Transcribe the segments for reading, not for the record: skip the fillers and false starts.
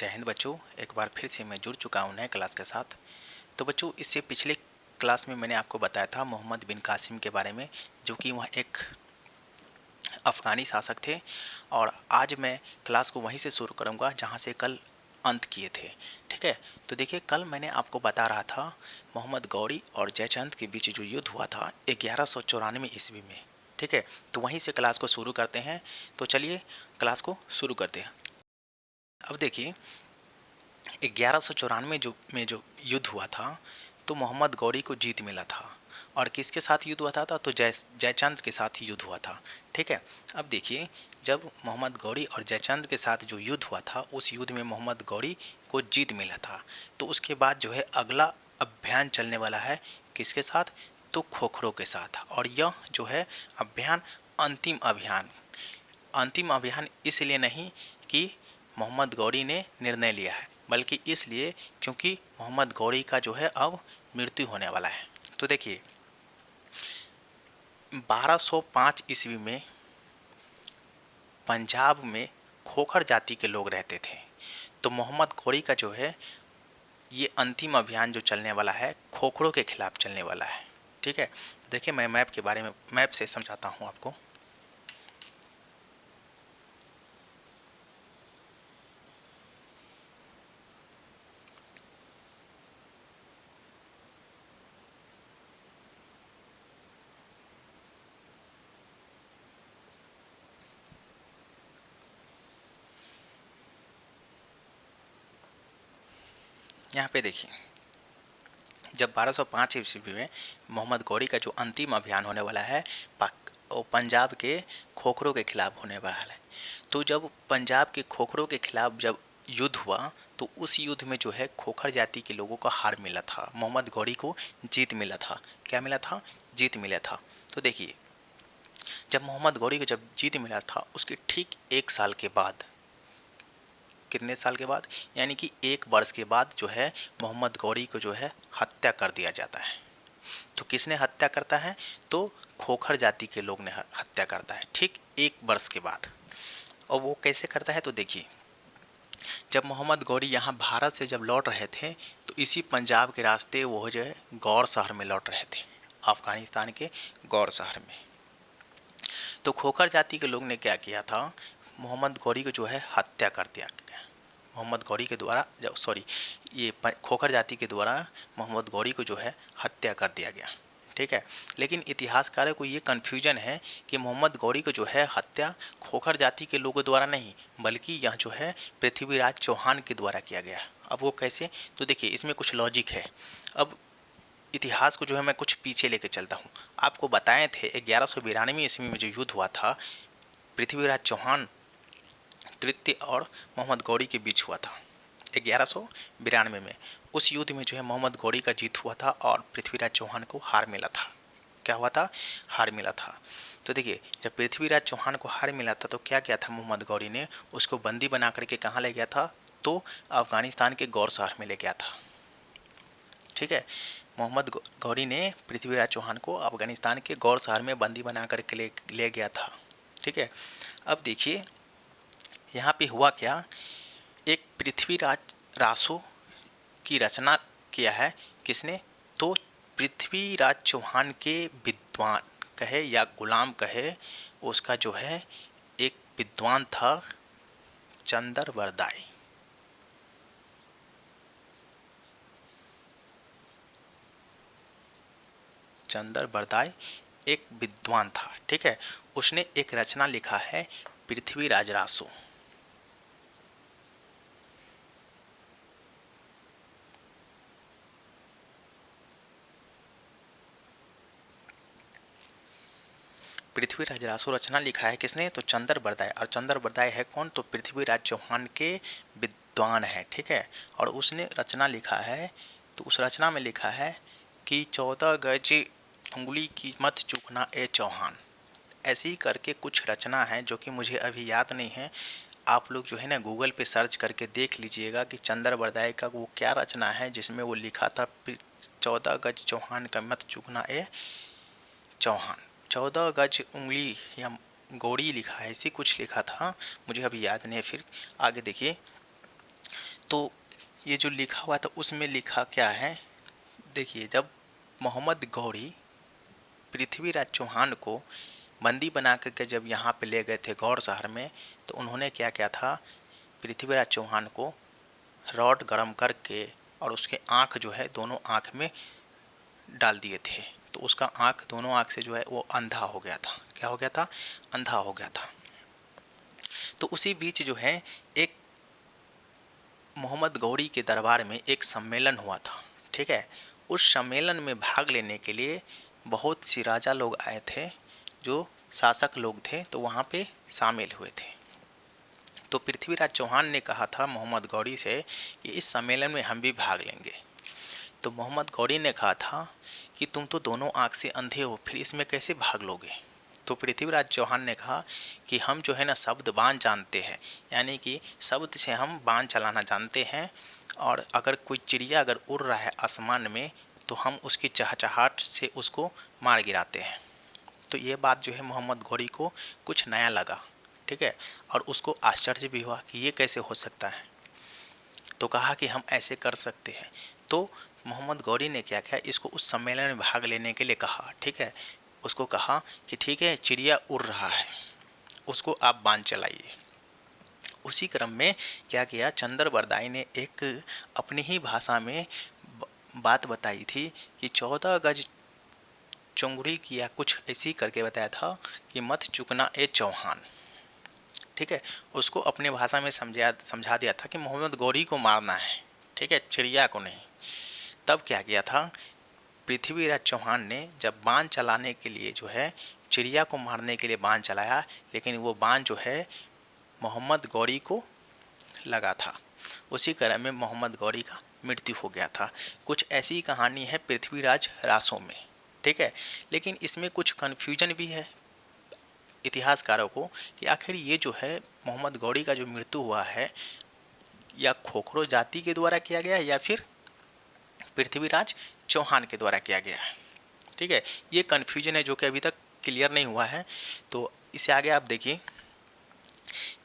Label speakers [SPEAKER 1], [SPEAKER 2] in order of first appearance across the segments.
[SPEAKER 1] जय हिंद बच्चों, एक बार फिर से मैं जुड़ चुका हूँ नए क्लास के साथ। तो बच्चों, इससे पिछले क्लास में मैंने आपको बताया था मोहम्मद बिन कासिम के बारे में, जो कि वह एक अफ़गानी शासक थे। और आज मैं क्लास को वहीं से शुरू करूँगा जहाँ से कल अंत किए थे। ठीक है, तो देखिए, कल मैंने आपको बता रहा था मोहम्मद गौरी और जयचंद के बीच जो युद्ध हुआ था 1194 ईस्वी में। ठीक है, तो वहीं से क्लास को शुरू करते हैं। तो चलिए क्लास को शुरू करते हैं। अब देखिए, 1194 में जो युद्ध हुआ था, तो मोहम्मद गौरी को जीत मिला था। और किसके साथ युद्ध हुआ था? तो जयचंद के साथ ही युद्ध हुआ था। ठीक है, अब देखिए, जब मोहम्मद गौरी और जयचंद के साथ जो युद्ध हुआ था, उस युद्ध में मोहम्मद गौरी को जीत मिला था। तो उसके बाद जो है अगला अभियान चलने वाला है किसके साथ? तो खोखरों के साथ। और यह जो है अभियान अंतिम अभियान इसलिए नहीं कि मोहम्मद गौरी ने निर्णय लिया है, बल्कि इसलिए क्योंकि मोहम्मद गौरी का जो है अब मृत्यु होने वाला है। तो देखिए, 1205 ईस्वी में पंजाब में खोखर जाति के लोग रहते थे। तो मोहम्मद गौरी का जो है ये अंतिम अभियान जो चलने वाला है, खोखरों के खिलाफ चलने वाला है। ठीक है, देखिए, मैं मैप से समझाता हूँ आपको। यहाँ पे देखिए, जब 1205 ईस्वी में मोहम्मद गौरी का जो अंतिम अभियान होने वाला है, पंजाब के खोखरों के खिलाफ होने वाला है। तो जब पंजाब के खोखरों के खिलाफ जब युद्ध हुआ, तो उस युद्ध में जो है खोखर जाति के लोगों का हार मिला था, मोहम्मद गौरी को जीत मिला था। क्या मिला था? जीत मिला था। तो देखिए, जब मोहम्मद गौरी को जब जीत मिला था, उसके ठीक 1 साल के बाद, कितने साल के बाद? यानी कि 1 वर्ष के बाद जो है मोहम्मद गौरी को जो है हत्या कर दिया जाता है। तो किसने हत्या करता है? तो खोखर जाति के लोग ने हत्या करता है, ठीक 1 वर्ष के बाद। और वो कैसे करता है? तो देखिए, जब मोहम्मद गौरी यहाँ भारत से जब लौट रहे थे, तो इसी पंजाब के रास्ते वो जो है गौर शहर में लौट रहे थे, अफगानिस्तान के गौर शहर में। तो खोखर जाति के लोग ने क्या किया था? मोहम्मद गौरी को जो है हत्या कर दिया गया। मोहम्मद गौरी के द्वारा ये खोखर जाति के द्वारा मोहम्मद गौरी को जो है हत्या कर दिया गया। ठीक है, लेकिन इतिहासकारों को ये कन्फ्यूजन है कि मोहम्मद गौरी को जो है हत्या खोखर जाति के लोगों द्वारा नहीं, बल्कि यह जो है पृथ्वीराज चौहान के द्वारा किया गया। अब वो कैसे? तो देखिए, इसमें कुछ लॉजिक है। अब इतिहास को जो है मैं कुछ पीछे लेके चलता हूँ। आपको बताए थे 1192 ईस्वी में जो युद्ध हुआ था, पृथ्वीराज चौहान तृतीय और मोहम्मद गौरी के बीच हुआ था 1192 में। उस युद्ध में जो है मोहम्मद गौरी का जीत हुआ था और पृथ्वीराज चौहान को हार मिला था। क्या हुआ था? हार मिला था। तो देखिए, जब पृथ्वीराज चौहान को हार मिला था, तो क्या किया था मोहम्मद गौरी ने? उसको बंदी बना करके कहाँ ले गया था? तो अफगानिस्तान के गौर शहर में ले गया था। ठीक है, मोहम्मद गौरी ने पृथ्वीराज चौहान को अफगानिस्तान के गौर शहर में बंदी बना करके ले गया था। ठीक है, अब देखिए, यहाँ पे हुआ क्या? एक पृथ्वीराज रासो की रचना किया है। किसने? तो पृथ्वीराज चौहान के विद्वान कहे या गुलाम कहे, उसका जो है एक विद्वान था चंदर बरदाई। चंदर बरदाई एक विद्वान था। ठीक है, उसने एक रचना लिखा है पृथ्वीराज रासो। पृथ्वीराज रासो रचना लिखा है किसने? तो चंदर बरदाई। और चंदर बरदाई है कौन? तो पृथ्वीराज चौहान के विद्वान है। ठीक है, और उसने रचना लिखा है, तो उस रचना में लिखा है कि 14 गज उंगली की मत चूकना ए चौहान। ऐसी ही करके कुछ रचना है जो कि मुझे अभी याद नहीं है। आप लोग जो है ना गूगल पे सर्च करके देख लीजिएगा कि चंदर बरदाई का वो क्या रचना है जिसमें वो लिखा था 14 गज चौहान का मत चूकना ए चौहान। 14 गज उंगली या गौड़ी लिखा है, ऐसी कुछ लिखा था, मुझे अभी याद नहीं है। फिर आगे देखिए, तो ये जो लिखा हुआ था उसमें लिखा क्या है, देखिए, जब मोहम्मद गौरी पृथ्वीराज चौहान को बंदी बना करके जब यहाँ पे ले गए थे गौर शहर में, तो उन्होंने क्या किया था, पृथ्वीराज चौहान को रॉड गरम करके और उसके आँख जो है दोनों आँख में डाल दिए थे। तो उसका आँख, दोनों आँख से जो है वो अंधा हो गया था। क्या हो गया था? अंधा हो गया था। तो उसी बीच जो है एक मोहम्मद गौरी के दरबार में एक सम्मेलन हुआ था, ठीक है। उस सम्मेलन में भाग लेने के लिए बहुत सी राजा लोग आए थे, जो शासक लोग थे, तो वहाँ पे शामिल हुए थे। तो पृथ्वीराज चौहान ने कहा था मोहम्मद गौरी से कि इस सम्मेलन में हम भी भाग लेंगे। तो मोहम्मद गौरी ने कहा था कि तुम तो दोनों आँख से अंधे हो, फिर इसमें कैसे भाग लोगे? तो पृथ्वीराज चौहान ने कहा कि हम जो है ना शब्द बाण जानते हैं, यानी कि शब्द से हम बाण चलाना जानते हैं, और अगर कोई चिड़िया अगर उड़ रहा है आसमान में तो हम उसकी चहचहाहट से उसको मार गिराते हैं। तो ये बात जो है मोहम्मद गौरी को कुछ नया लगा, ठीक है, और उसको आश्चर्य भी हुआ कि ये कैसे हो सकता है। तो कहा कि हम ऐसे कर सकते हैं। तो मोहम्मद गौरी ने क्या किया, इसको उस सम्मेलन में भाग लेने के लिए कहा, ठीक है। उसको कहा कि ठीक है, चिड़िया उड़ रहा है, उसको आप बाण चलाइए। उसी क्रम में क्या किया, चंद्रबरदाई ने एक अपनी ही भाषा में बात बताई थी कि 14 गज चुंगड़ी की या कुछ ऐसी करके बताया था कि मत चुकना ए चौहान, ठीक है। उसको अपने भाषा में समझा दिया था कि मोहम्मद गौरी को मारना है, ठीक है, चिड़िया को नहीं। तब क्या किया था, पृथ्वीराज चौहान ने जब बाण चलाने के लिए जो है चिड़िया को मारने के लिए बाण चलाया, लेकिन वो बाण जो है मोहम्मद गौरी को लगा था। उसी क्रम में मोहम्मद गौरी का मृत्यु हो गया था। कुछ ऐसी कहानी है पृथ्वीराज रासों में, ठीक है। लेकिन इसमें कुछ कन्फ्यूजन भी है इतिहासकारों को कि आखिर ये जो है मोहम्मद गौरी का जो मृत्यु हुआ है, या खोखरो जाति के द्वारा किया गया या फिर पृथ्वीराज चौहान के द्वारा किया गया है, ठीक है। ये कन्फ्यूजन है जो कि अभी तक क्लियर नहीं हुआ है। तो इससे आगे आप देखिए,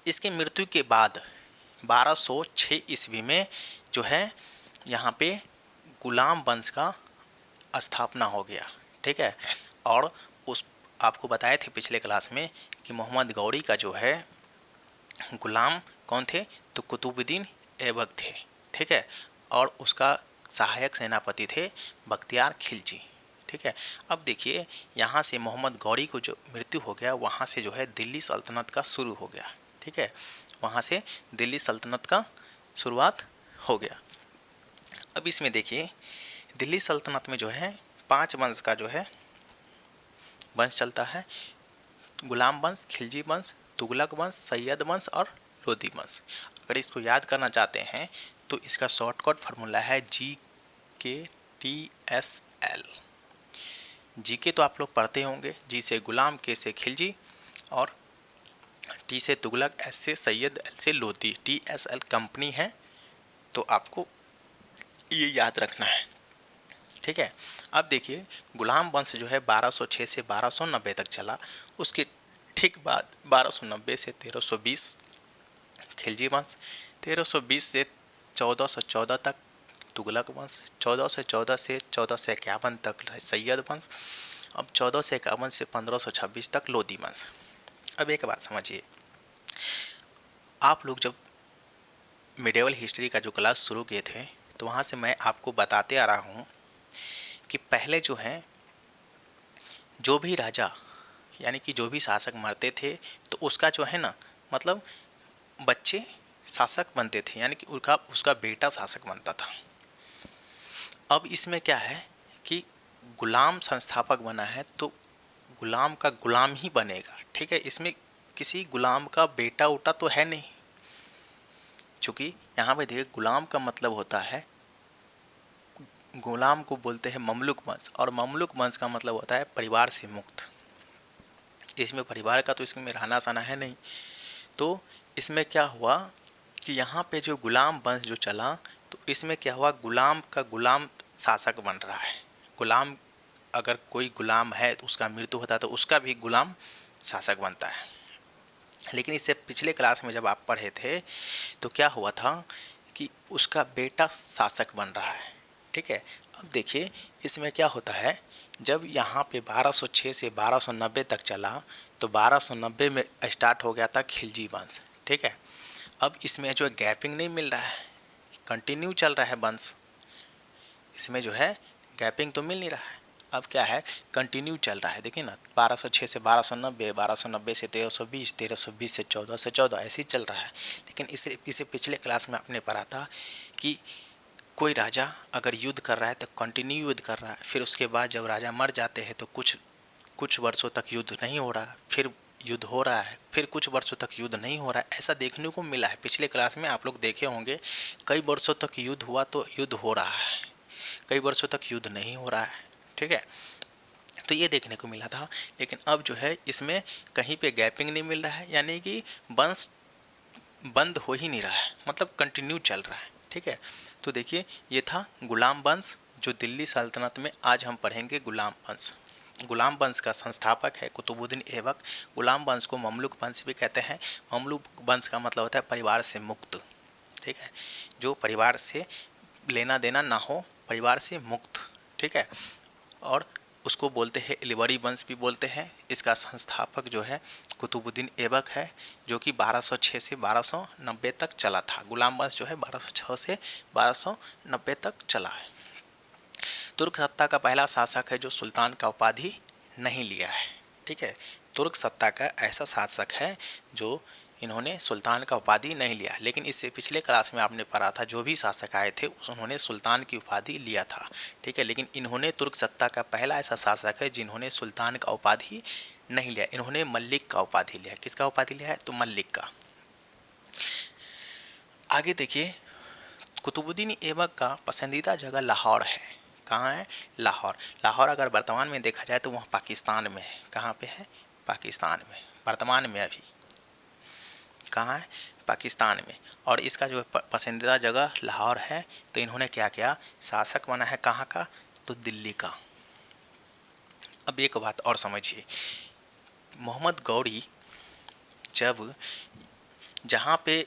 [SPEAKER 1] इसकी मृत्यु के बाद 1206 ईस्वी में जो है यहाँ पे गुलाम वंश का स्थापना हो गया, ठीक है। और उस आपको बताए थे पिछले क्लास में कि मोहम्मद गौरी का जो है गुलाम कौन थे, तो कुतुबुद्दीन ऐबक थे, ठीक है। और उसका सहायक सेनापति थे बख्तियार खिलजी, ठीक है। अब देखिए, यहाँ से मोहम्मद गौरी को जो मृत्यु हो गया, वहाँ से जो है दिल्ली सल्तनत का शुरू हो गया, ठीक है। वहाँ से दिल्ली सल्तनत का शुरुआत हो गया। अब इसमें देखिए, दिल्ली सल्तनत में जो है 5 वंश का जो है वंश चलता है, गुलाम वंश, खिलजी वंश, तुगलक वंश, सैयद वंश और लोधी वंश। अगर इसको याद करना चाहते हैं तो इसका शॉर्टकट फार्मूला है GKTSL। GK तो आप लोग पढ़ते होंगे, G से गुलाम, K से खिलजी और T से तुगलक, S से सैयद, L से लोधी। TSL कंपनी है, तो आपको ये याद रखना है, ठीक है। अब देखिए, गुलाम वंश जो है 1206 से 1290 तक चला। उसके ठीक बाद 1290 से 1320 खिलजी वंश, 1320 से 1414 तक तुगलक वंश, 1414 से 1451 तक सैयद वंश, अब 1451 से 1526 तक लोधी वंश। अब एक बात समझिए, आप लोग जब मिडिवल हिस्ट्री का जो क्लास शुरू किए थे, तो वहाँ से मैं आपको बताते आ रहा हूँ कि पहले जो है जो भी राजा यानी कि जो भी शासक मरते थे, तो उसका जो है ना, मतलब बच्चे शासक बनते थे, यानी कि उसका बेटा शासक बनता था। अब इसमें क्या है कि गुलाम संस्थापक बना है तो गुलाम का गुलाम ही बनेगा, ठीक है। इसमें किसी गुलाम का बेटा उटा तो है नहीं, चूँकि यहाँ पे देखिए गुलाम का मतलब होता है, गुलाम को बोलते हैं ममलुक वंश, और ममलुक वंश का मतलब होता है परिवार से मुक्त। इसमें परिवार का तो इसमें रहना सहना है नहीं। तो इसमें क्या हुआ कि यहाँ पे जो गुलाम वंश जो चला, तो इसमें क्या हुआ, गुलाम का गुलाम शासक बन रहा है। गुलाम, अगर कोई गुलाम है तो उसका मृत्यु होता है तो उसका भी गुलाम शासक बनता है। लेकिन इससे पिछले क्लास में जब आप पढ़े थे तो क्या हुआ था कि उसका बेटा शासक बन रहा है। ठीक है, अब देखिए इसमें क्या होता है, जब यहाँ पे 1206 से 1290 तक चला तो 1290 में स्टार्ट हो गया था खिलजी वंश। ठीक है, अब इसमें जो गैपिंग नहीं मिल रहा है, कंटिन्यू चल रहा है वंश, इसमें जो है गैपिंग तो मिल नहीं रहा है। अब क्या है, कंटिन्यू चल रहा है। देखिए ना, 1206 से 1290, 1290 से 1320, 1320 से 1414 ऐसे ही चल रहा है। लेकिन इसे पिछले क्लास में आपने पढ़ा था कि कोई राजा अगर युद्ध कर रहा है तो कंटिन्यू युद्ध कर रहा है, फिर उसके बाद जब राजा मर जाते हैं तो कुछ वर्षों तक युद्ध नहीं हो रहा, फिर युद्ध हो रहा है, फिर कुछ वर्षों तक युद्ध नहीं हो रहा है। ऐसा देखने को मिला है। पिछले क्लास में आप लोग देखे होंगे, कई वर्षों तक युद्ध हुआ तो युद्ध हो रहा है, कई वर्षों तक युद्ध नहीं हो रहा है। ठीक है, तो ये देखने को मिला था। लेकिन अब जो है इसमें कहीं पे गैपिंग नहीं मिल रहा है, यानी कि वंश बंद हो ही नहीं रहा है, मतलब कंटिन्यू चल रहा है। ठीक है, तो देखिए ये था गुलाम वंश, जो दिल्ली सल्तनत में आज हम पढ़ेंगे गुलाम वंश। गुलाम वंश का संस्थापक है कुतुबुद्दीन ऐबक। गुलाम वंश को ममलुक वंश भी कहते हैं। ममलुक वंश का मतलब होता है परिवार से मुक्त। ठीक है, जो परिवार से लेना देना ना हो, परिवार से मुक्त। ठीक है, और उसको बोलते हैं इलवरी वंश भी बोलते हैं। इसका संस्थापक जो है कुतुबुद्दीन ऐबक है, जो कि 1206 से 1290 तक चला था। गुलाम वंश जो है 1206 से 1290 तक चला है। तुर्क सत्ता का पहला शासक है जो सुल्तान का उपाधि नहीं लिया है। ठीक है, तुर्क सत्ता का ऐसा शासक है जो इन्होंने सुल्तान का उपाधि नहीं लिया। लेकिन इससे पिछले क्लास में आपने पढ़ा था, जो भी शासक आए थे उन्होंने सुल्तान की उपाधि लिया था। ठीक है, लेकिन इन्होंने तुर्क सत्ता का पहला ऐसा शासक है जिन्होंने सुल्तान का उपाधि नहीं लिया। इन्होंने मल्लिक का उपाधि लिया। किसका उपाधि लिया है? तो मल्लिक का। आगे देखिए, कुतुबुद्दीन ऐबक का पसंदीदा जगह लाहौर है। कहाँ है? लाहौर। लाहौर अगर वर्तमान में देखा जाए तो वह पाकिस्तान में है। कहाँ पे है? पाकिस्तान में, वर्तमान में अभी कहाँ है? पाकिस्तान में। और इसका जो पसंदीदा जगह लाहौर है। तो इन्होंने क्या किया? शासक बना है कहाँ का? तो दिल्ली का। अब एक बात और समझिए, मोहम्मद गौरी जब जहाँ पे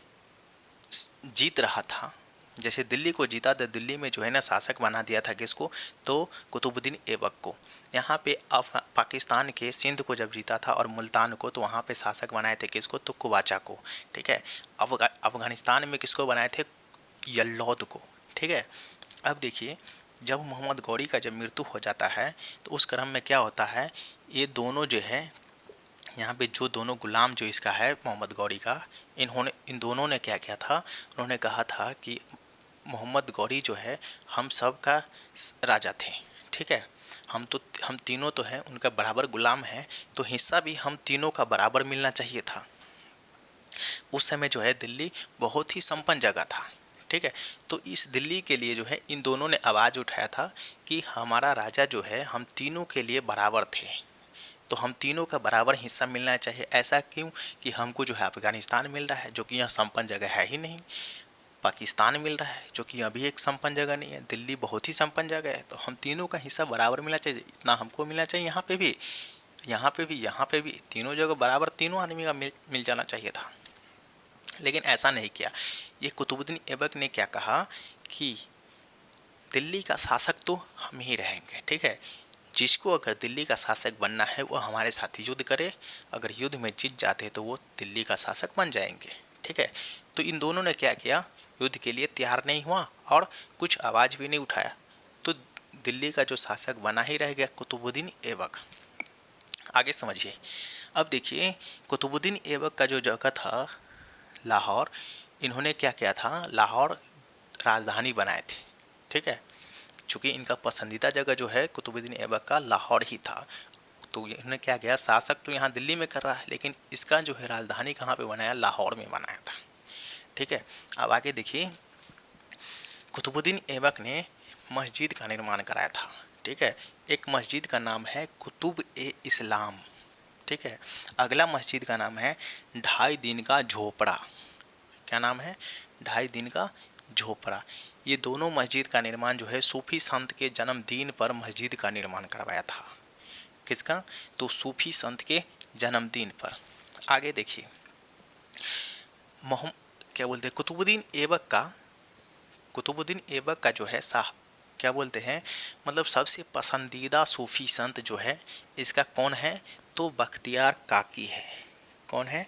[SPEAKER 1] जीत रहा था, जैसे दिल्ली को जीता तो दिल्ली में जो है ना शासक बना दिया था किसको? तो कुतुबुद्दीन ऐबक को। यहाँ पे पाकिस्तान के सिंध को जब जीता था और मुल्तान को, तो वहाँ पे शासक बनाए थे किसको? तो कुवाचा को। ठीक है, अफगानिस्तान में किसको बनाए थे? यल्लौद को। ठीक है, अब देखिए, जब मोहम्मद गौरी का जब मृत्यु हो जाता है तो उस क्रम में क्या होता है, ये दोनों जो है यहाँ पे जो दोनों गुलाम जो इसका है मोहम्मद गौरी का, इन दोनों ने क्या किया था? उन्होंने कहा था कि मोहम्मद गौरी जो है हम सब का राजा थे। ठीक है, हम तीनों तो हैं, उनका बराबर गुलाम हैं, तो हिस्सा भी हम तीनों का बराबर मिलना चाहिए था। उस समय जो है दिल्ली बहुत ही संपन्न जगह था। ठीक है, तो इस दिल्ली के लिए जो है इन दोनों ने आवाज़ उठाया था कि हमारा राजा जो है हम तीनों के लिए बराबर थे, तो हम तीनों का बराबर हिस्सा मिलना चाहिए। ऐसा क्यों कि हमको जो है अफगानिस्तान मिल रहा है जो कि यहाँ संपन्न जगह है ही नहीं, पाकिस्तान मिल रहा है जो कि अभी एक संपन्न जगह नहीं है, दिल्ली बहुत ही संपन्न जगह है, तो हम तीनों का हिस्सा बराबर मिलना चाहिए। इतना हमको मिलना चाहिए, यहाँ पे भी, यहाँ पे भी, यहाँ पे भी, तीनों जगह बराबर तीनों आदमी का मिल जाना चाहिए था। लेकिन ऐसा नहीं किया। ये कुतुबुद्दीन ऐबक ने क्या कहा कि दिल्ली का शासक तो हम ही रहेंगे। ठीक है, जिसको अगर दिल्ली का शासक बनना है वो हमारे साथ युद्ध करे, अगर युद्ध में जीत जाते तो वो दिल्ली का शासक बन जाएंगे। ठीक है, तो इन दोनों ने क्या किया? युद्ध के लिए तैयार नहीं हुआ और कुछ आवाज़ भी नहीं उठाया, तो दिल्ली का जो शासक बना ही रह गया कुतुबुद्दीन ऐबक। आगे समझिए, अब देखिए कुतुबुद्दीन ऐबक का जो जगह था लाहौर, इन्होंने क्या किया था? लाहौर राजधानी बनाए थे। ठीक है, चूँकि इनका पसंदीदा जगह जो है कुतुबुद्दीन ऐबक का लाहौर ही था, तो इन्होंने क्या किया? शासक तो यहाँ दिल्ली में कर रहा है, लेकिन इसका जो है राजधानी कहाँ पे बनाया? लाहौर में बनाया था। ठीक है, अब आगे देखिए, कुतुबुद्दीन ऐबक ने मस्जिद का निर्माण कराया था। ठीक है, एक मस्जिद का नाम है कुतुब-ए-इस्लाम। ठीक है, अगला मस्जिद का नाम है 2.5 दिन का झोपड़ा। क्या नाम है? 2.5 दिन का झोपड़ा। ये दोनों मस्जिद का निर्माण जो है सूफी संत के जन्मदिन पर मस्जिद का निर्माण करवाया था। किसका? तो सूफी संत के जन्मदिन पर। आगे देखिए, क्या बोलते हैं, कुतुबुद्दीन ऐबक का कुतुबुद्दीन ऐबक का जो है क्या बोलते हैं, मतलब सबसे पसंदीदा सूफी संत जो है इसका कौन है, तो बख्तियार काकी है। कौन है,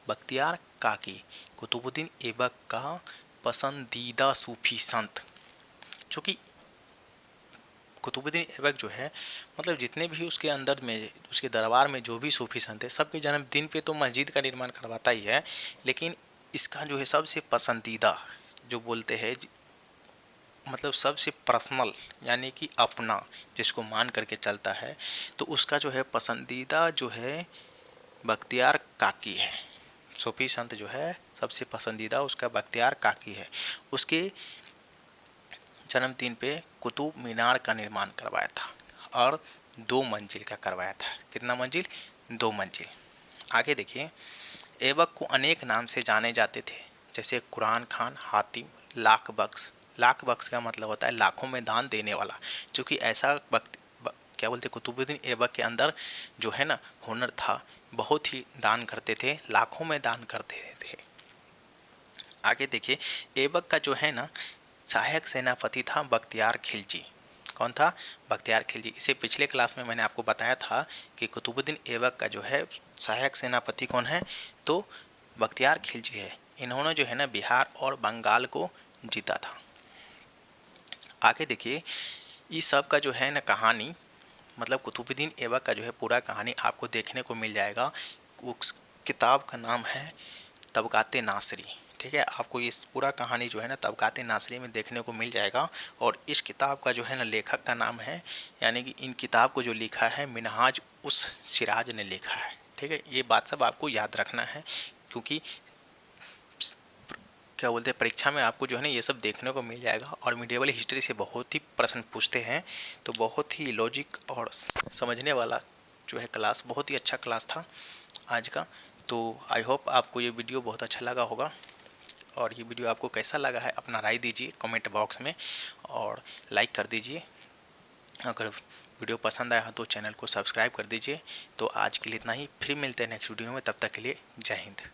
[SPEAKER 1] बख्तियार काकी, कुतुबुद्दीन ऐबक का पसंदीदा सूफी संत। चूँकि कुतुबुद्दीन ऐबक जो है, मतलब जितने भी उसके अंदर में, उसके दरबार में जो भी सूफी संत है, सबके जन्मदिन पे तो मस्जिद का निर्माण करवाता ही है, लेकिन इसका जो है सबसे पसंदीदा जो बोलते हैं, मतलब सबसे पर्सनल यानी कि अपना, जिसको मान करके चलता है, तो उसका जो है पसंदीदा जो है बख्तियार काकी है। सूफी संत जो है सबसे पसंदीदा उसका बख्तियार काकी है। उसके जन्मदिन पे कुतुब मीनार का निर्माण करवाया था और 2 मंजिल का करवाया था। कितना मंजिल, 2 मंजिल। आगे देखिए, ऐबक को अनेक नाम से जाने जाते थे, जैसे कुरान खान, हातिम, लाख बख्श। लाख बख्श का मतलब होता है लाखों में दान देने वाला, क्योंकि ऐसा क्या बोलते, कुतुबुद्दीन ऐबक के अंदर जो है ना हुनर था, बहुत ही दान करते थे, लाखों में दान करते थे। आगे देखिए, ऐबक का जो है ना सहायक सेनापति था बख्तियार खिलजी। कौन था, बख्तियार खिलजी। इसे पिछले क्लास में मैंने आपको बताया था कि कुतुबुद्दीन ऐबक का जो है सहायक सेनापति कौन है, तो बख्तियार खिलजी है। इन्होंने जो है ना बिहार और बंगाल को जीता था। आगे देखिए, इस सब का जो है ना कहानी, मतलब कुतुबुद्दीन ऐबक का जो है पूरा कहानी आपको देखने को मिल जाएगा। उस किताब का नाम है तबकाते नासरी। ठीक है, आपको इस पूरा कहानी जो है ना तबकाते नासरी में देखने को मिल जाएगा। और इस किताब का जो है ना लेखक का नाम है, यानी कि इन किताब को जो लिखा है मिनहाज उस सिराज ने लिखा है। ठीक है, ये बात सब आपको याद रखना है, क्योंकि क्या बोलते हैं परीक्षा में आपको जो है ना ये सब देखने को मिल जाएगा। और मिडिएवल हिस्ट्री से बहुत ही प्रश्न पूछते हैं, तो बहुत ही लॉजिक और समझने वाला जो है क्लास, बहुत ही अच्छा क्लास था आज का। तो आई होप आपको ये वीडियो बहुत अच्छा लगा होगा। और ये वीडियो आपको कैसा लगा है अपना राय दीजिए कमेंट बॉक्स में, और लाइक कर दीजिए। अगर वीडियो पसंद आया तो चैनल को सब्सक्राइब कर दीजिए। तो आज के लिए इतना ही, फिर मिलते हैं नेक्स्ट वीडियो में, तब तक के लिए जय हिंद।